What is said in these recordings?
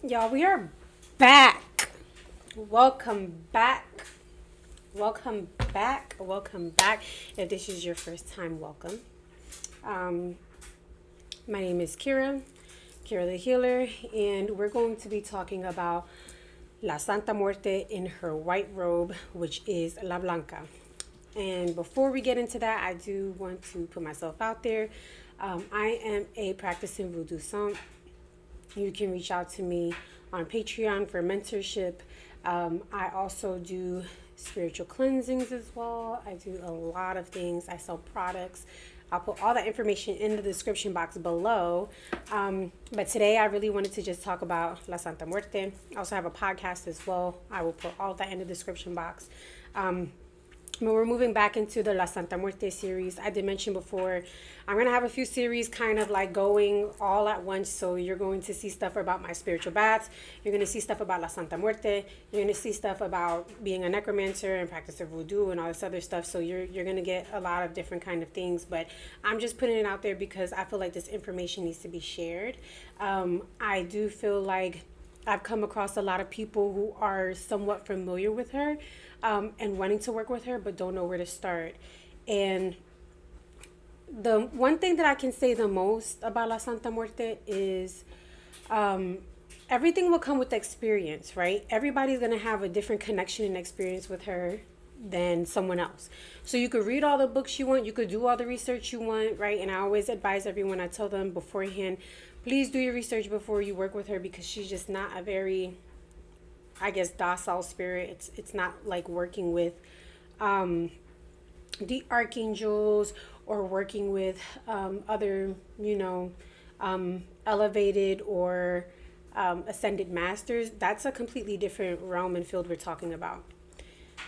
Y'all, we are back. Welcome back. Welcome back. Welcome back. If this is your first time, welcome. Um, my name is Kira the Healer, and we're going to be talking about La Santa Muerte in her white robe, which is La Blanca. And before we get into that, I do want to put myself out there. I am a practicing voodoo saint. You can reach out to me on Patreon for mentorship. I also do spiritual cleansings as well. I do a lot of things. I sell products. I'll put all that information in the description box below. But today I really wanted to just talk about La Santa Muerte. I also have a podcast as well. I will put all that in the description box. But we're moving back into the La Santa Muerte series. I did mention before, I'm going to have a few series kind of like going all at once. So you're going to see stuff about my spiritual baths. You're going to see stuff about La Santa Muerte. You're going to see stuff about being a necromancer and practicing voodoo and all this other stuff. So you're going to get a lot of different kind of things. But I'm just putting it out there because I feel like this information needs to be shared. I do feel like I've come across a lot of people who are somewhat familiar with her and wanting to work with her, but don't know where to start. And the one thing that I can say the most about La Santa Muerte is everything will come with experience, right? Everybody's going to have a different connection and experience with her than someone else. So you could read all the books you want, you could do all the research you want, right? And I always advise everyone, I tell them beforehand, please do your research before you work with her because she's just not a very, I guess, docile spirit. It's not like working with the archangels or working with other, elevated or ascended masters. That's a completely different realm and field we're talking about.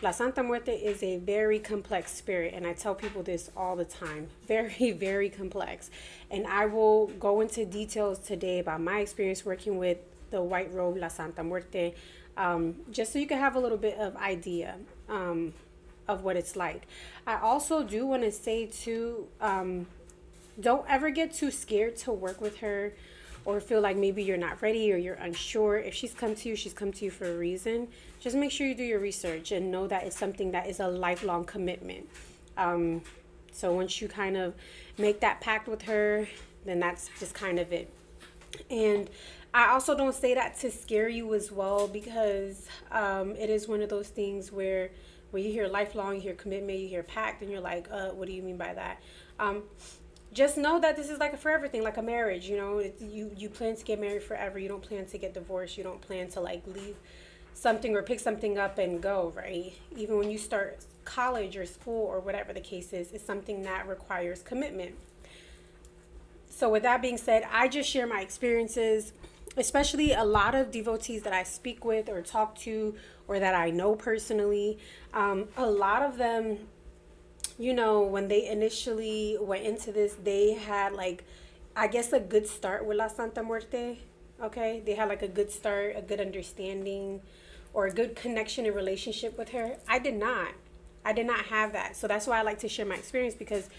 La Santa Muerte is a very complex spirit, and I tell people this all the time. Very, very complex. And I will go into details today about my experience working with the white robe La Santa Muerte, just so you can have a little bit of idea of what it's like. I also do want to say, too, don't ever get too scared to work with her or feel like maybe you're not ready or you're unsure. If she's come to you, she's come to you for a reason. Just make sure you do your research and know that it's something that is a lifelong commitment. So once you kind of make that pact with her, then that's just kind of it. And I also don't say that to scare you as well because it is one of those things where when you hear lifelong, you hear commitment, you hear pact, and you're like, what do you mean by that? Just know that this is like a forever thing, like a marriage. You plan to get married forever. You don't plan to get divorced. You don't plan to like leave something or pick something up and go, right? Even when you start college or school or whatever the case is, it's something that requires commitment. So with that being said, I just share my experiences, especially a lot of devotees that I speak with or talk to or that I know personally. A lot of them, when they initially went into this, they had like, I guess, a good start with La Santa Muerte. Okay, they had like a good start, a good understanding, or a good connection and relationship with her. I did not. I did not have that. So that's why I like to share my experience because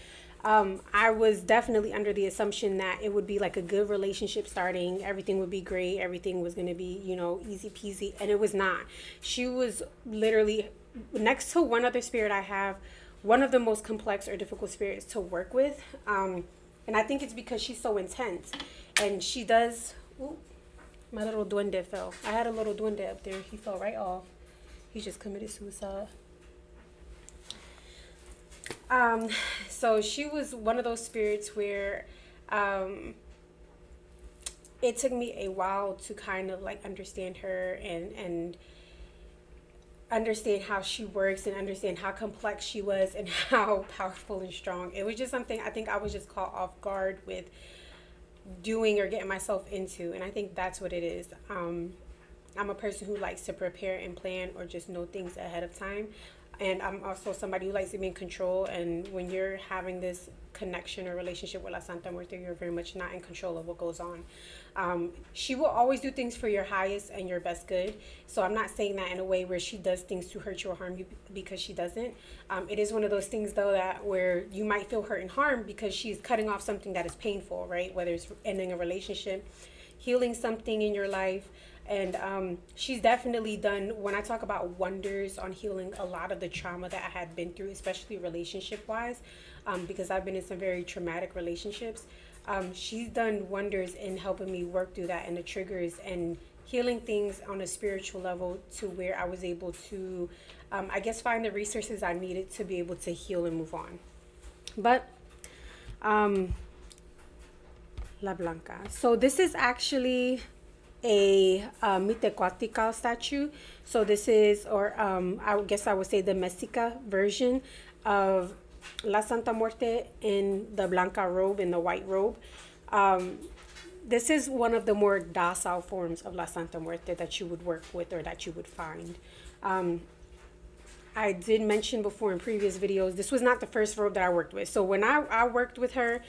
I was definitely under the assumption that it would be like a good relationship starting. Everything would be great. Everything was going to be, easy peasy. And it was not. She was literally next to one other spirit I have, one of the most complex or difficult spirits to work with. And I think it's because she's so intense. And she does. Ooh, my little duende fell. I had a little duende up there. He fell right off. He just committed suicide. So she was one of those spirits where it took me a while to kind of like understand her and understand how she works and understand how complex she was and how powerful and strong. It was just something I think I was just caught off guard with doing or getting myself into, and I think that's what it is. I'm a person who likes to prepare and plan or just know things ahead of time. And I'm also somebody who likes to be in control. And when you're having this connection or relationship with La Santa Muerte, you're very much not in control of what goes on. She will always do things for your highest and your best good. So I'm not saying that in a way where she does things to hurt you or harm you because she doesn't. It is one of those things, though, that where you might feel hurt and harmed because she's cutting off something that is painful, right? Whether it's ending a relationship, healing something in your life, And she's definitely done, when I talk about wonders on healing a lot of the trauma that I had been through, especially relationship wise, because I've been in some very traumatic relationships. She's done wonders in helping me work through that and the triggers and healing things on a spiritual level to where I was able to, I guess, find the resources I needed to be able to heal and move on. But La Blanca. So this is actually a Mitecuatica statue. So this is, or I guess I would say the Mexica version of La Santa Muerte in the Blanca robe, in the white robe. This is one of the more docile forms of La Santa Muerte that you would work with or that you would find. I did mention before in previous videos, this was not the first robe that I worked with. So when I worked with her,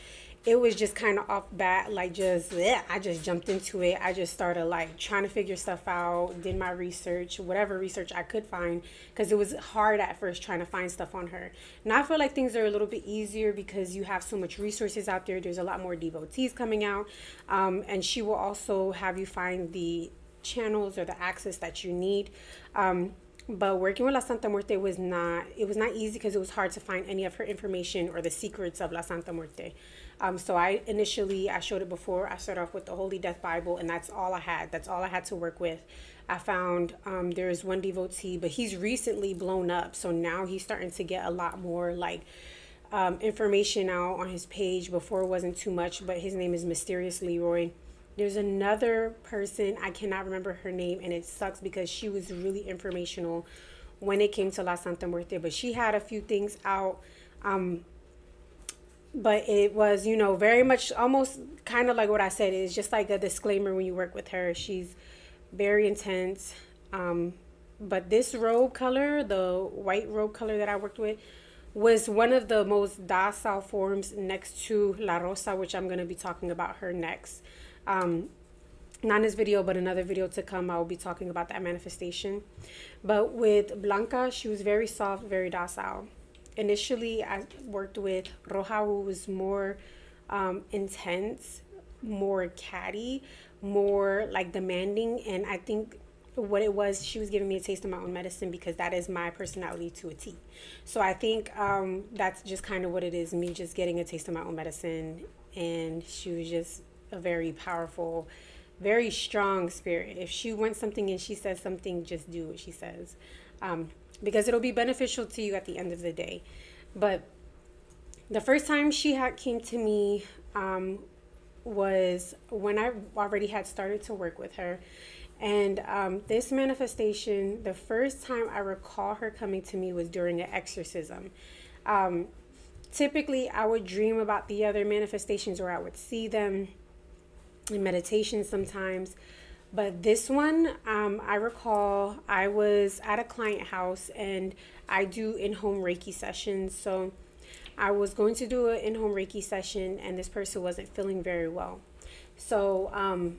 it was just kind of off bat, like just, I just jumped into it. I just started like trying to figure stuff out, did my research, whatever research I could find, because it was hard at first trying to find stuff on her. Now I feel like things are a little bit easier because you have so much resources out there. There's a lot more devotees coming out. And she will also have you find the channels or the access that you need. But working with La Santa Muerte was not easy because it was hard to find any of her information or the secrets of La Santa Muerte. So I showed it before, I started off with the Holy Death Bible, and that's all I had. That's all I had to work with. I found there's one devotee, but he's recently blown up. So now he's starting to get a lot more like information out on his page. Before it wasn't too much, but his name is Mysterious Leroy. There's another person, I cannot remember her name, and it sucks because she was really informational when it came to La Santa Muerte, but she had a few things out. But it was, very much almost kind of like what I said. It's just like a disclaimer when you work with her. She's very intense. But this robe color, the white robe color that I worked with, was one of the most docile forms next to La Rosa, which I'm going to be talking about her next. Not in this video, but another video to come, I will be talking about that manifestation. But with Blanca, she was very soft, very docile. Initially, I worked with Roja, who was more intense, more catty, more like demanding. And I think what it was, she was giving me a taste of my own medicine because that is my personality to a T. So I think that's just kind of what it is, me just getting a taste of my own medicine. And she was just a very powerful, very strong spirit. If she wants something and she says something, just do what she says. Because it'll be beneficial to you at the end of the day. But the first time she came to me was when I already had started to work with her. And this manifestation, the first time I recall her coming to me was during an exorcism. Typically, I would dream about the other manifestations, or I would see them in meditation sometimes. But this one, I recall I was at a client house, and I do in-home Reiki sessions. So I was going to do an in-home Reiki session, and this person wasn't feeling very well. So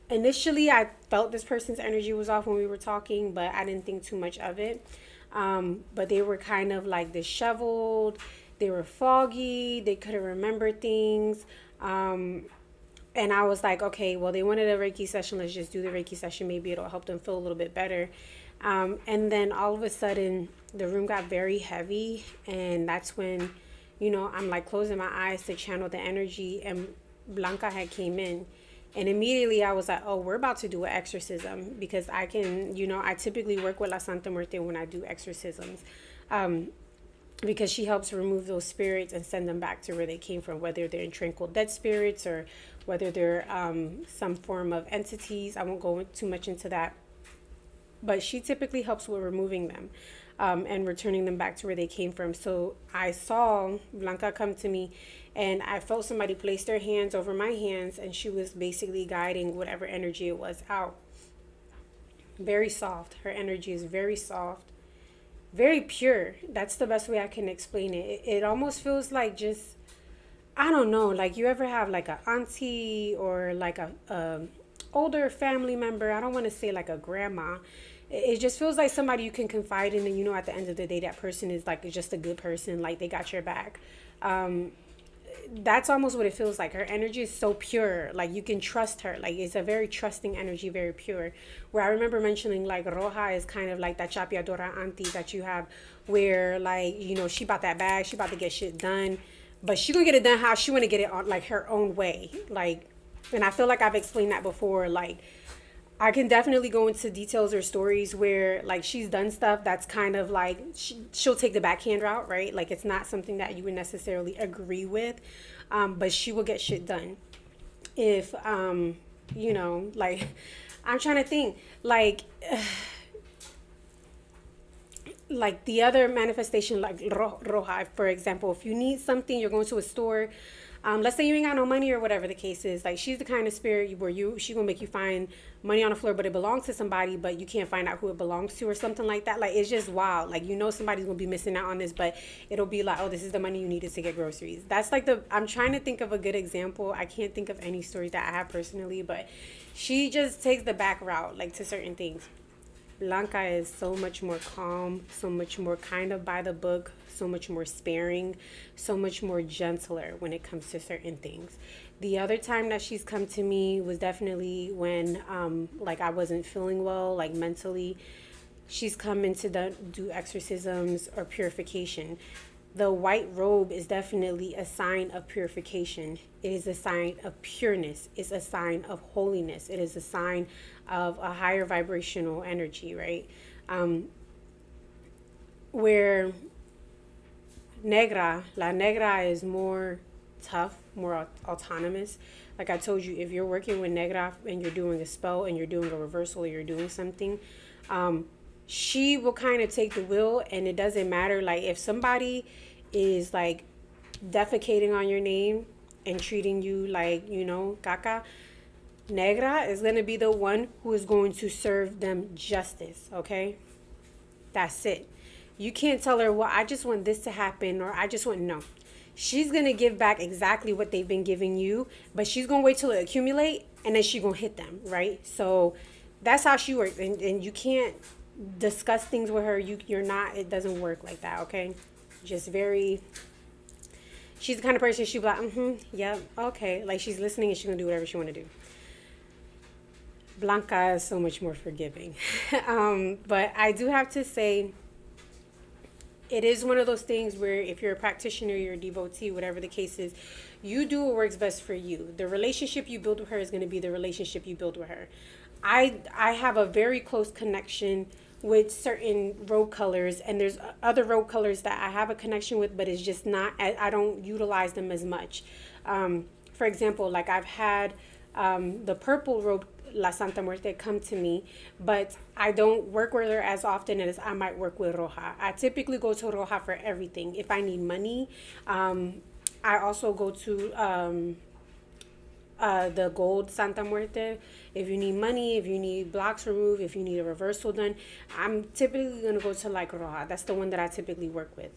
initially, I felt this person's energy was off when we were talking, but I didn't think too much of it. But they were kind of like disheveled. They were foggy. They couldn't remember things. And I was like, okay, well, they wanted a Reiki session. Let's just do the Reiki session. Maybe it'll help them feel a little bit better. And then all of a sudden, the room got very heavy. And that's when, I'm like closing my eyes to channel the energy. And Blanca had came in. And immediately I was like, oh, we're about to do an exorcism. Because I can, I typically work with La Santa Muerte when I do exorcisms. Because she helps remove those spirits and send them back to where they came from, whether they're in tranquil dead spirits or whether they're some form of entities. I won't go too much into that. But she typically helps with removing them and returning them back to where they came from. So I saw Blanca come to me, and I felt somebody place their hands over my hands, and she was basically guiding whatever energy it was out. Very soft. Her energy is very soft. Very pure. That's the best way I can explain it. It almost feels like just, I don't know, like you ever have like a auntie or like a older family member. I don't want to say like a grandma. It just feels like somebody you can confide in, and at the end of the day, that person is like just a good person. Like they got your back. that's almost what it feels like. Her energy is so pure. Like you can trust her. Like it's a very trusting energy, very pure. Where I remember mentioning like Roja is kind of like that chapeadora auntie that you have where like, you know, she bought that bag, she about to get shit done. But she gonna get it done how she wanna get it on like her own way. Like, and I feel like I've explained that before. Like I can definitely go into details or stories where like she's done stuff that's kind of like she'll take the backhand route, right? Like it's not something that you would necessarily agree with, but she will get shit done. If you know, like I'm trying to think, like the other manifestation, like roja, for example, if you need something, you're going to a store. Let's say you ain't got no money or whatever the case is. Like she's the kind of spirit where she gonna make you find money on the floor, but it belongs to somebody, but you can't find out who it belongs to or something like that. Like it's just wild. Like you know somebody's gonna be missing out on this, but it'll be like, oh, this is the money you needed to get groceries. That's like I'm trying to think of a good example. I can't think of any stories that I have personally, but she just takes the back route, like to certain things. Blanca is so much more calm, so much more kind of by the book, so much more sparing, so much more gentler when it comes to certain things. The other time that she's come to me was definitely when like I wasn't feeling well, like mentally. She's come in to do exorcisms or purification. The white robe is definitely a sign of purification. It is a sign of pureness. It's a sign of holiness. It is a sign of a higher vibrational energy, right? Where La Negra is more tough, more autonomous. Like I told you, if you're working with Negra and you're doing a spell and you're doing a reversal or you're doing something, she will kind of take the wheel, and it doesn't matter. Like if somebody is like defecating on your name and treating you like, you know, caca, Negra is going to be the one who is going to serve them justice, okay? That's it. You can't tell her, well, I just want this to happen, or I just want, no. She's going to give back exactly what they've been giving you, but she's going to wait till it accumulate, and then she's going to hit them, right? So that's how she works, and you can't discuss things with her. You're not, it doesn't work like that, okay? Just very, she's the kind of person, she'll be like, yep, okay. Like she's listening and she's going to do whatever she want to do. Blanca is so much more forgiving. But I do have to say, it is one of those things where if you're a practitioner, you're a devotee, whatever the case is, you do what works best for you. The relationship you build with her is going to be the relationship you build with her. I have a very close connection with certain robe colors, and there's other robe colors that I have a connection with, but it's just not, I don't utilize them as much. For example, like I've had the purple robe, La Santa Muerte, come to me, but I don't work with her as often as I might work with Roja. I typically go to Roja for everything. If I need money, I also go to the gold Santa Muerte. If you need money, if you need blocks removed, if you need a reversal done, I'm typically going to go to like Roja. That's the one that I typically work with.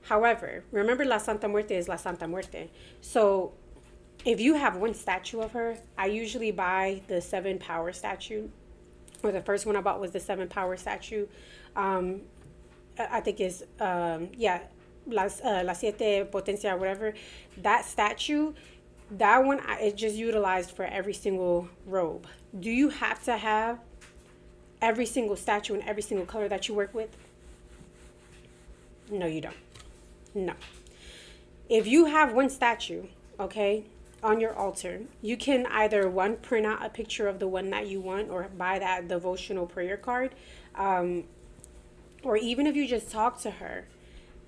However, remember La Santa Muerte is La Santa Muerte. So if you have one statue of her, I usually buy the 7 power statue. Or the first one I bought was the 7 power statue. I think it's, La Siete Potencia, whatever. That statue, that one is just utilized for every single robe. Do you have to have every single statue and every single color that you work with? No, you don't. No. If you have one statue, okay, on your altar, you can either print out a picture of the one that you want, or buy that devotional prayer card, or even if you just talk to her,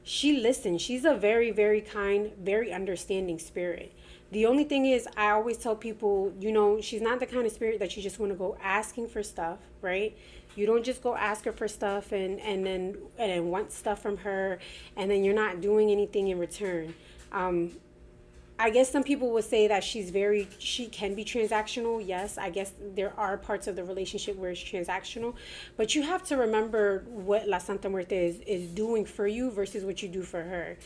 she listens. She's a very, very kind, very understanding spirit. The only thing is, I always tell people, you know, she's not the kind of spirit that you just want to go asking for stuff, right? You don't just go ask her for stuff and then want stuff from her, and then you're not doing anything in return. I guess some people would say that she can be transactional. Yes, I guess there are parts of the relationship where it's transactional, but you have to remember what La Santa Muerte is doing for you versus what you do for her.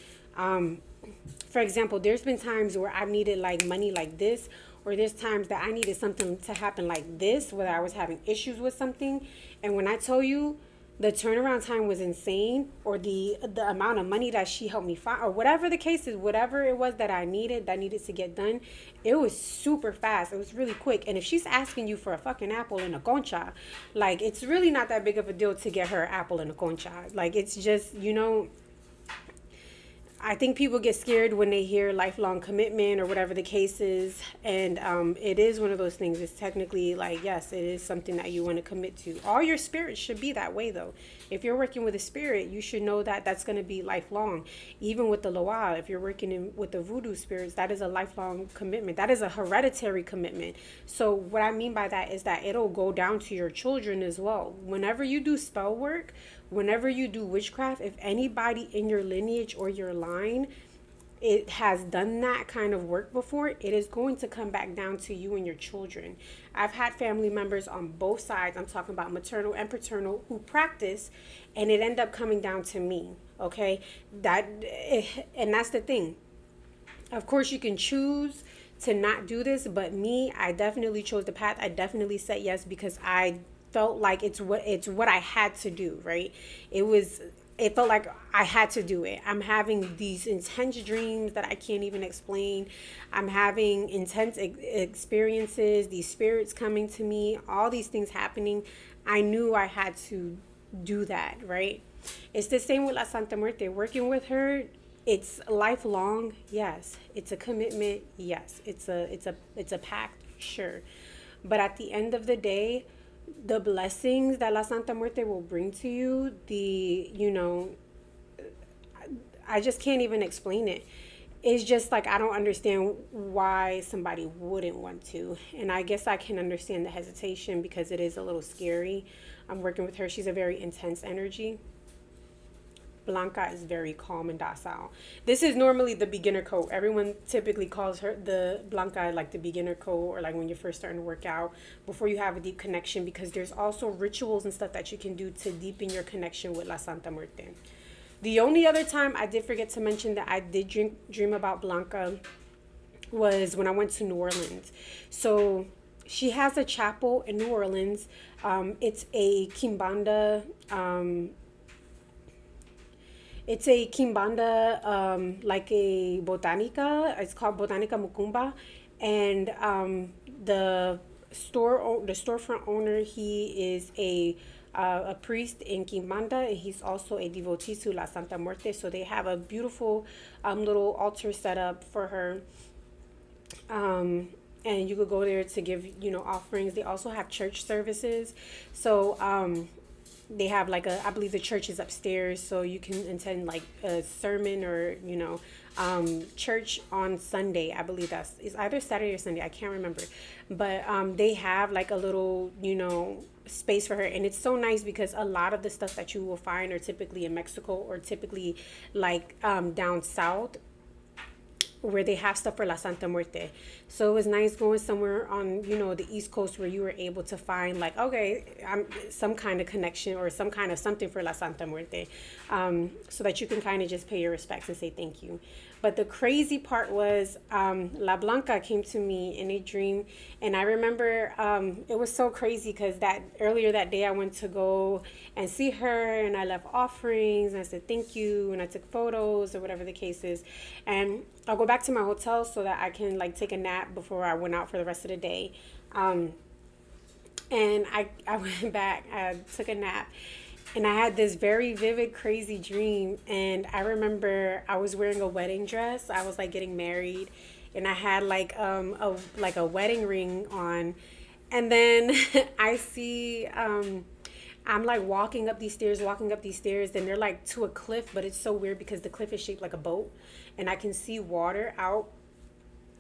For example, there's been times where I've needed like money like this, or there's times that I needed something to happen like this, whether I was having issues with something. And when I tell you, The turnaround time was insane, or the amount of money that she helped me find, or whatever the case is, whatever it was that I needed to get done, it was super fast. It was really quick. And if she's asking you for a fucking apple and a concha, like, it's really not that big of a deal to get her apple and a concha. Like, it's just, I think people get scared when they hear lifelong commitment or whatever the case is. And it is one of those things. It's technically like, yes, it is something that you want to commit to. All your spirits should be that way, though. If you're working with a spirit, you should know that that's going to be lifelong. Even with the Loa, if you're working with the voodoo spirits, that is a lifelong commitment. That is a hereditary commitment. So what I mean by that is that it'll go down to your children as well. Whenever you do spell work, whenever you do witchcraft, if anybody in your lineage or your line it has done that kind of work before, it is going to come back down to you and your children. I've had family members on both sides, I'm talking about maternal and paternal, who practice, and it ended up coming down to me. Okay, and that's the thing. Of course, you can choose to not do this, but me, I definitely chose the path. I definitely said yes because I felt like it's what I had to do, right? It felt like I had to do it. I'm having these intense dreams that I can't even explain. I'm having intense experiences, these spirits coming to me, all these things happening. I knew I had to do that, right? It's the same with La Santa Muerte. Working with her, it's lifelong, yes. It's a commitment, yes. It's a pact, sure. But at the end of the day, the blessings that La Santa Muerte will bring to you, I just can't even explain it. It's just like, I don't understand why somebody wouldn't want to. And I guess I can understand the hesitation because it is a little scary. I'm working with her. She's a very intense energy. Blanca is very calm and docile. This is normally the beginner code. Everyone typically calls her the Blanca like the beginner code, or like when you're first starting to work out before you have a deep connection, because there's also rituals and stuff that you can do to deepen your connection with La Santa Muerte. The only other time I did forget to mention that I did dream about Blanca was when I went to New Orleans. So she has a chapel in New Orleans. It's a Kimbanda. It's a Kimbanda, like a botanica. It's called Botanica Mukumba, and the storefront owner, he is a priest in Kimbanda, and he's also a devotee to La Santa Muerte. So they have a beautiful little altar set up for her. And you could go there to give, offerings. They also have church services. So they have like I believe the church is upstairs, so you can attend like a sermon or, church on Sunday. I believe it's either Saturday or Sunday. I can't remember. But they have like a little, space for her. And it's so nice because a lot of the stuff that you will find are typically in Mexico or typically like down south, where they have stuff for La Santa Muerte. So it was nice going somewhere on, the East Coast where you were able to find like, okay, some kind of connection or some kind of something for La Santa Muerte, so that you can kind of just pay your respects and say thank you. But the crazy part was La Blanca came to me in a dream, and I remember it was so crazy because earlier that day I went to go and see her, and I left offerings, and I said thank you, and I took photos or whatever the case is, and I'll go back to my hotel so that I can like take a nap before I went out for the rest of the day. And I went back, I took a nap, and I had this very vivid, crazy dream. And I remember I was wearing a wedding dress. I was like getting married, and I had like a wedding ring on. And then I see I'm like walking up these stairs, and they're like to a cliff, but it's so weird because the cliff is shaped like a boat, and I can see water out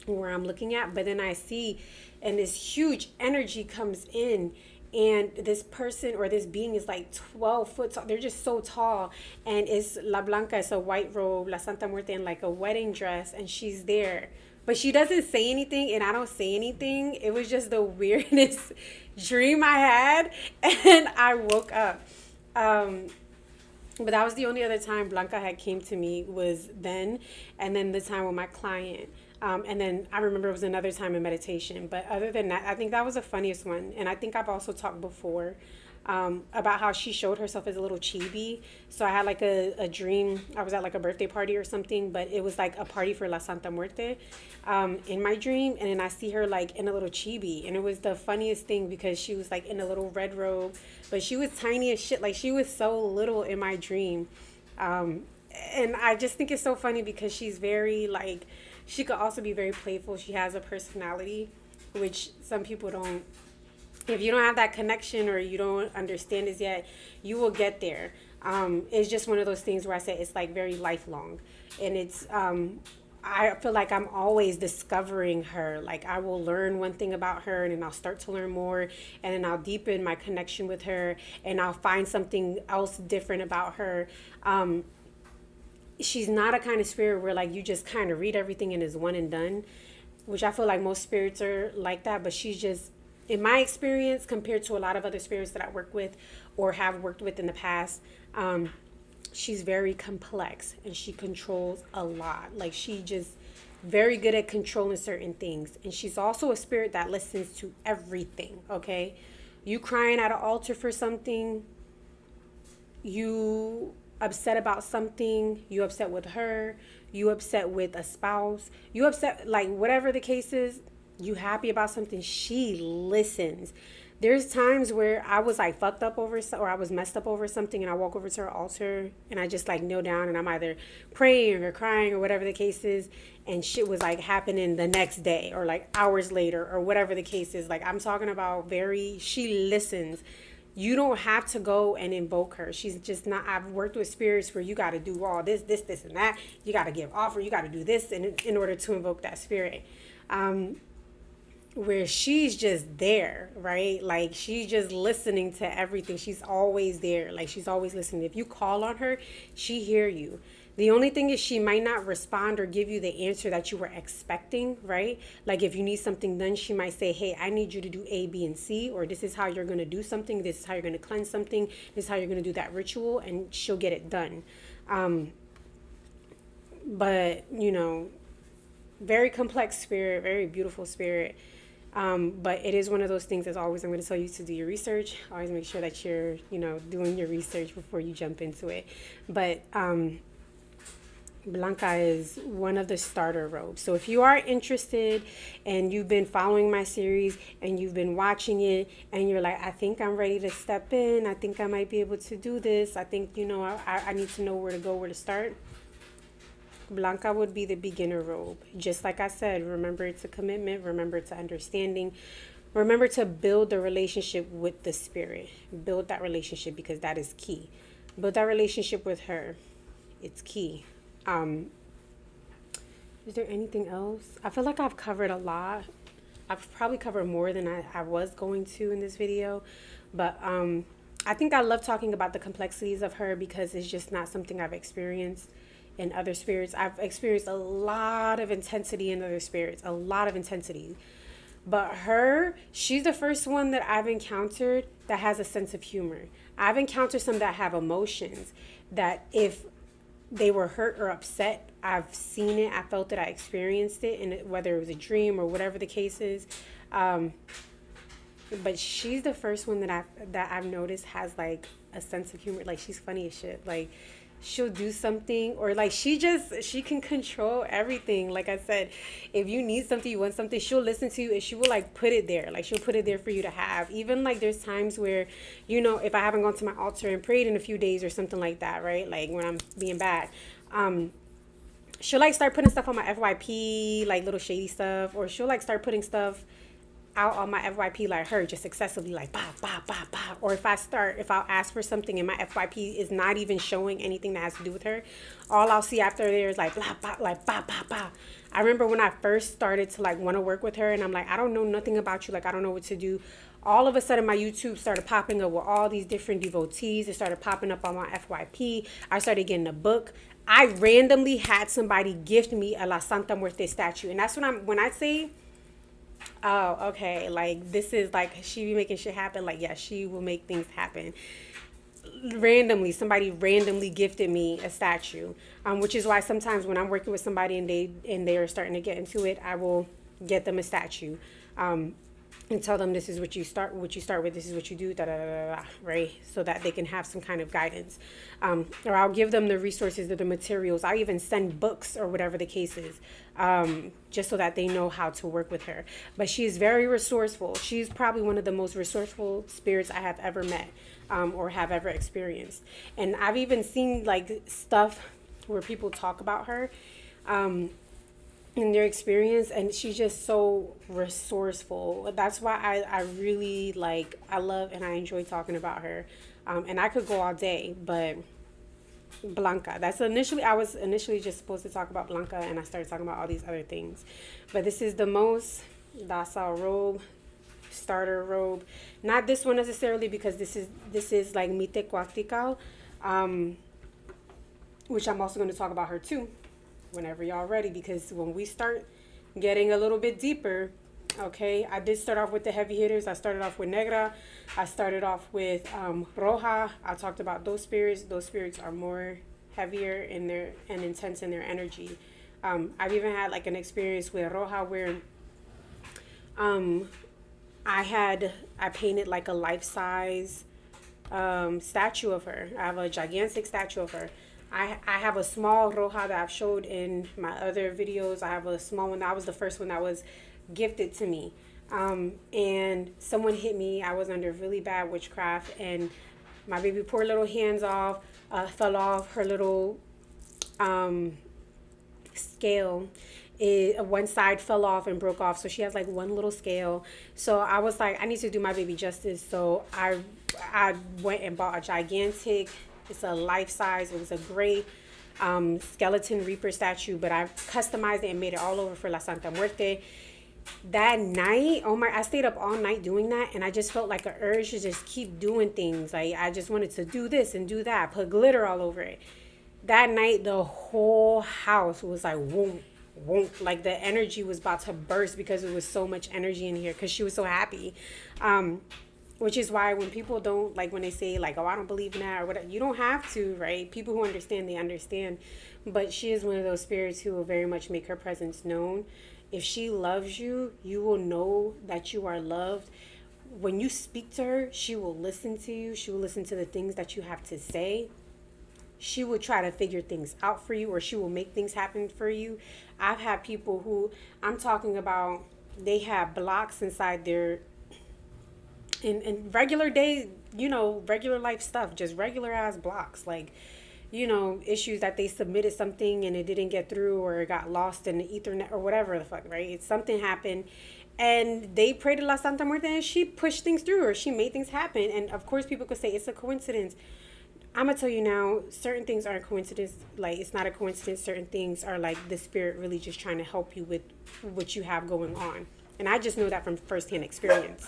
where I'm looking at. But then I see, and this huge energy comes in, and this person or this being is like 12 foot tall. They're just so tall, and it's La Blanca. It's a white robe, La Santa Muerte, in like a wedding dress, and she's there. But she doesn't say anything, and I don't say anything. It was just the weirdest dream I had, and I woke up. But that was the only other time Blanca had came to me, was then, and then the time with my client. And then I remember it was another time in meditation. But other than that, I think that was the funniest one. And I think I've also talked before about how she showed herself as a little chibi. So I had like a dream. I was at like a birthday party or something, but it was like a party for La Santa Muerte in my dream. And then I see her like in a little chibi. And it was the funniest thing because she was like in a little red robe, but she was tiny as shit. Like she was so little in my dream. And I just think it's so funny because she's very like, she could also be very playful. She has a personality, which some people don't. If you don't have that connection or you don't understand this yet, you will get there. It's just one of those things where I say it's like very lifelong. And it's, I feel like I'm always discovering her. Like I will learn one thing about her and then I'll start to learn more and then I'll deepen my connection with her and I'll find something else different about her. She's not a kind of spirit where like you just kind of read everything and is one and done, which I feel like most spirits are like that, but she's just, in my experience, compared to a lot of other spirits that I work with or have worked with in the past, she's very complex and she controls a lot. Like she just very good at controlling certain things. And she's also a spirit that listens to everything, okay? You crying at an altar for something, you upset about something, you upset with her, you upset with a spouse, you upset, like whatever the case is, you happy about something, she listens. There's times where I was like fucked up over or I was messed up over something and I walk over to her altar and I just like kneel down and I'm either praying or crying or whatever the case is, and shit was like happening the next day or like hours later or whatever the case is. Like I'm talking about she listens. You don't have to go and invoke her. She's just not. I've worked with spirits where you got to do all this, and that. You got to give offer. You got to do this in order to invoke that spirit. Where she's just there, right? Like she's just listening to everything. She's always there. Like she's always listening. If you call on her, she hear you. The only thing is she might not respond or give you the answer that you were expecting, right? Like if you need something done, she might say, hey, I need you to do A, B, and C, or this is how you're going to do something. This is how you're going to cleanse something. This is how you're going to do that ritual, and she'll get it done. But, you know, very complex spirit, very beautiful spirit. But it is one of those things, as always, I'm going to tell you to do your research. Always make sure that you're, doing your research before you jump into it. But, Blanca is one of the starter robes. So if you are interested and you've been following my series and you've been watching it and you're like, I think I'm ready to step in. I think I might be able to do this. I think, I need to know where to go, where to start. Blanca would be the beginner robe. Just like I said, remember it's a commitment. Remember it's an understanding. Remember to build the relationship with the spirit. Build that relationship because that is key. Build that relationship with her. It's key. Is there anything else? I feel like I've covered a lot. I've probably covered more than I was going to in this video. But I think I love talking about the complexities of her because it's just not something I've experienced in other spirits. I've experienced a lot of intensity in other spirits, a lot of intensity. But she's the first one that I've encountered that has a sense of humor. I've encountered some that have emotions that if they were hurt or upset, I've seen it, I felt it, I experienced it, and whether it was a dream or whatever the case is. But she's the first one that I've noticed has like a sense of humor. Like she's funny as shit. Like she'll do something or like she can control everything. Like I said, if you need something, you want something, she'll listen to you and she will like put it there. Like she'll put it there for you to have. Even like there's times where, if I haven't gone to my altar and prayed in a few days or something like that, right? Like when I'm being bad, she'll like start putting stuff on my FYP, like little shady stuff, or she'll like start putting stuff out on my FYP like her, just excessively like bah, bah, bah, bah. Or if I'll ask for something and my FYP is not even showing anything that has to do with her, all I'll see after there is like blah, blah, like bah, bah, bah. I remember when I first started to like want to work with her and I'm like, I don't know nothing about you. Like, I don't know what to do. All of a sudden my YouTube started popping up with all these different devotees. It started popping up on my FYP. I started getting a book. I randomly had somebody gift me a La Santa Muerte statue. And that's when I say, oh, okay, like this is like she be making shit happen. Like, yeah, she will make things happen. Somebody randomly gifted me a statue, which is why sometimes when I'm working with somebody and they are starting to get into it, I will get them a statue. and tell them this is what you start with, this is what you do, da da da da, da, right? So that they can have some kind of guidance. Or I'll give them the resources or the materials. I'll even send books or whatever the case is, just so that they know how to work with her. But she is very resourceful. She's probably one of the most resourceful spirits I have ever met, or have ever experienced. And I've even seen like stuff where people talk about her. In their experience, and she's just so resourceful. That's why I really like, I love and I enjoy talking about her. And I could go all day, but Blanca, I was initially just supposed to talk about Blanca, and I started talking about all these other things. But this is the most docile robe, starter robe. Not this one necessarily, because this is like Mite Cuactical, which I'm also going to talk about her too whenever y'all ready, because when we start getting a little bit deeper, okay, I did start off with the heavy hitters. I started off with Negra. I started off with Roja. I talked about those spirits. Those spirits are more heavier in their and intense in their energy. I've even had like an experience with Roja where I painted like a life-size statue of her. I have a gigantic statue of her. I have a small Roja that I've showed in my other videos. I have a small one. That was the first one that was gifted to me. And someone hit me. I was under really bad witchcraft, and my baby poor little hands fell off. Her little scale, one side fell off and broke off, so she has like one little scale. So I was like, I need to do my baby justice. So I went and bought a gigantic, it's a life size, it was a gray skeleton reaper statue, but I customized it and made it all over for La Santa Muerte. That night, oh my, I stayed up all night doing that, and I just felt like an urge to just keep doing things. Like I just wanted to do this and do that, put glitter all over it. That night, the whole house was like, whoom, whoom, like the energy was about to burst because it was so much energy in here because she was so happy. Which is why when people don't, like when they say like, oh, I don't believe in that or whatever, you don't have to, right? People who understand, they understand. But she is one of those spirits who will very much make her presence known. If she loves you, you will know that you are loved. When you speak to her, she will listen to you. She will listen to the things that you have to say. She will try to figure things out for you, or she will make things happen for you. I've had people who, I'm talking about, they have blocks inside their, in regular day, regular life stuff, just regular ass blocks, like, issues that they submitted something and it didn't get through, or it got lost in the ethernet or whatever the fuck, right? It's something happened, and they prayed to La Santa Muerte and she pushed things through, or she made things happen. And of course people could say it's a coincidence. I'm gonna tell you now, certain things aren't coincidence. Like, it's not a coincidence. Certain things are like the spirit really just trying to help you with what you have going on. And I just know that from firsthand experience.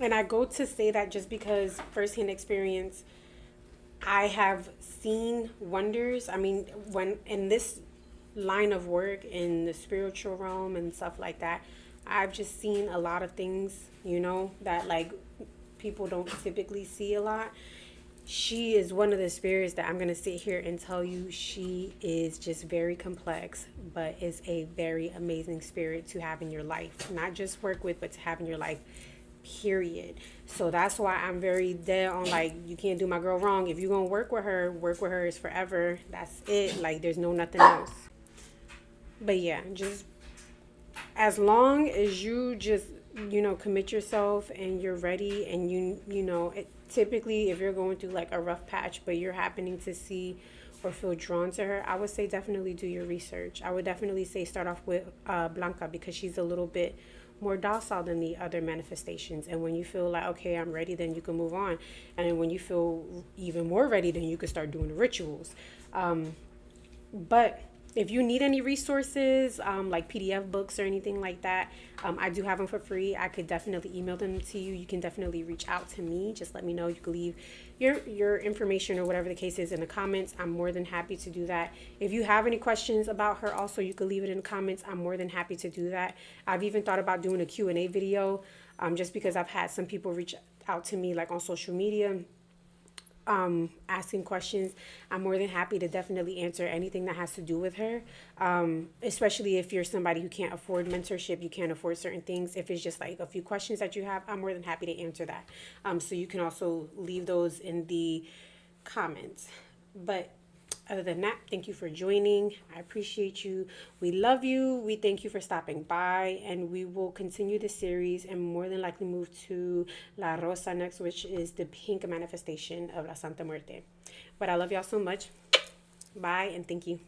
And I go to say that just because firsthand experience, I have seen wonders. I mean, when in this line of work in the spiritual realm and stuff like that, I've just seen a lot of things, that like people don't typically see a lot. She is one of the spirits that I'm going to sit here and tell you, she is just very complex, but is a very amazing spirit to have in your life. Not just work with, but to have in your life, period. So that's why I'm very dead on, like, you can't do my girl wrong. If you're going to work with her is forever. That's it. Like, there's nothing else. But yeah, just as long as you just, commit yourself and you're ready, and typically if you're going through like a rough patch, but you're happening to see or feel drawn to her, I would say definitely do your research. I would definitely say start off with Blanca, because she's a little bit more docile than the other manifestations. And when you feel like, okay, I'm ready, then you can move on. And then when you feel even more ready, then you can start doing the rituals. But if you need any resources, like PDF books or anything like that, I do have them for free. I could definitely email them to you. You can definitely reach out to me. Just let me know. You can leave your information or whatever the case is in the comments. I'm more than happy to do that. If you have any questions about her also, you can leave it in the comments. I'm more than happy to do that. I've even thought about doing a Q&A video, just because I've had some people reach out to me like on social media, asking questions, I'm more than happy to definitely answer anything that has to do with her. Especially if you're somebody who can't afford mentorship, you can't afford certain things. If it's just like a few questions that you have, I'm more than happy to answer that. So you can also leave those in the comments. But other than that, thank you for joining. I appreciate you. We love you. We thank you for stopping by. And we will continue the series and more than likely move to La Rosa next, which is the pink manifestation of La Santa Muerte. But I love y'all so much. Bye and thank you.